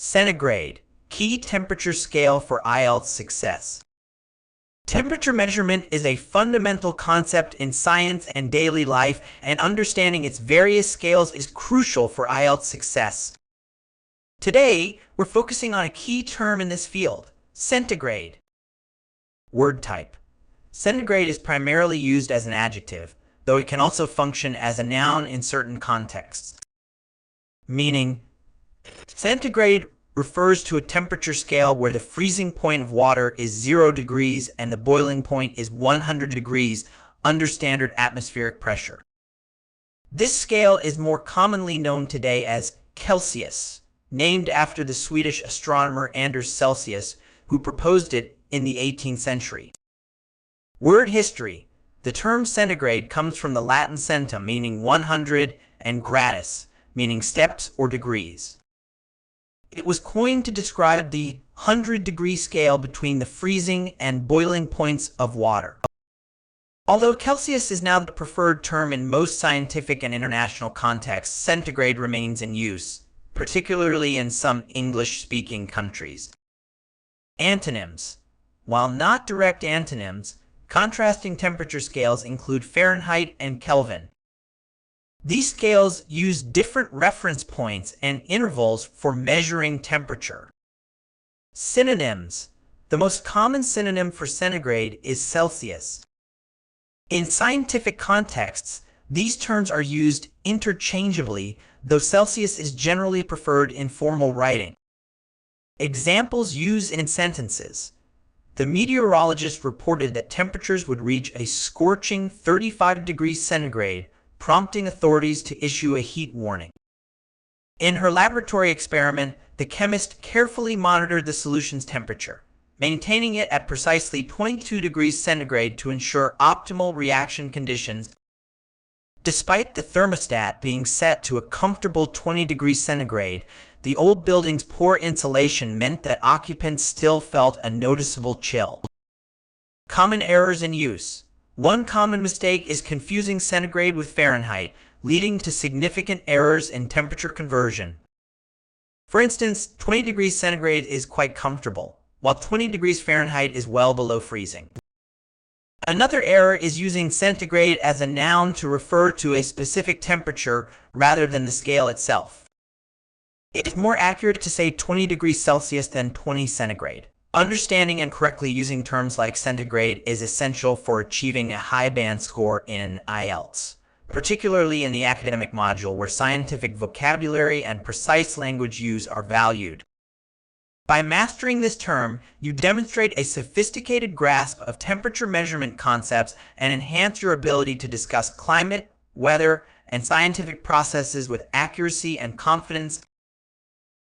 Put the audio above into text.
Centigrade, key temperature scale for IELTS success. Temperature measurement is a fundamental concept in science and daily life, and understanding its various scales is crucial for IELTS success. Today, we're focusing on a key term in this field, centigrade. Word type. Centigrade is primarily used as an adjective, though it can also function as a noun in certain contexts. Meaning, centigrade refers to a temperature scale where the freezing point of water is 0 degrees and the boiling point is 100 degrees under standard atmospheric pressure. This scale is more commonly known today as Celsius, named after the Swedish astronomer Anders Celsius, who proposed it in the 18th century. Word history. The term centigrade comes from the Latin centum, meaning 100, and gradus, meaning steps or degrees. It was coined to describe the 100-degree scale between the freezing and boiling points of water. Although Celsius is now the preferred term in most scientific and international contexts, centigrade remains in use, particularly in some English-speaking countries. Antonyms. While not direct antonyms, contrasting temperature scales include Fahrenheit and Kelvin. These scales use different reference points and intervals for measuring temperature. Synonyms. The most common synonym for centigrade is Celsius. In scientific contexts, these terms are used interchangeably, though Celsius is generally preferred in formal writing. Examples used in sentences. The meteorologist reported that temperatures would reach a scorching 35 degrees centigrade, prompting authorities to issue a heat warning. In her laboratory experiment, the chemist carefully monitored the solution's temperature, maintaining it at precisely 22 degrees centigrade to ensure optimal reaction conditions. Despite the thermostat being set to a comfortable 20 degrees centigrade, the old building's poor insulation meant that occupants still felt a noticeable chill. Common errors in use. One common mistake is confusing centigrade with Fahrenheit, leading to significant errors in temperature conversion. For instance, 20 degrees centigrade is quite comfortable, while 20 degrees Fahrenheit is well below freezing. Another error is using centigrade as a noun to refer to a specific temperature rather than the scale itself. It is more accurate to say 20 degrees Celsius than 20 centigrade. Understanding and correctly using terms like centigrade is essential for achieving a high band score in IELTS, particularly in the academic module where scientific vocabulary and precise language use are valued. By mastering this term, you demonstrate a sophisticated grasp of temperature measurement concepts and enhance your ability to discuss climate, weather, and scientific processes with accuracy and confidence.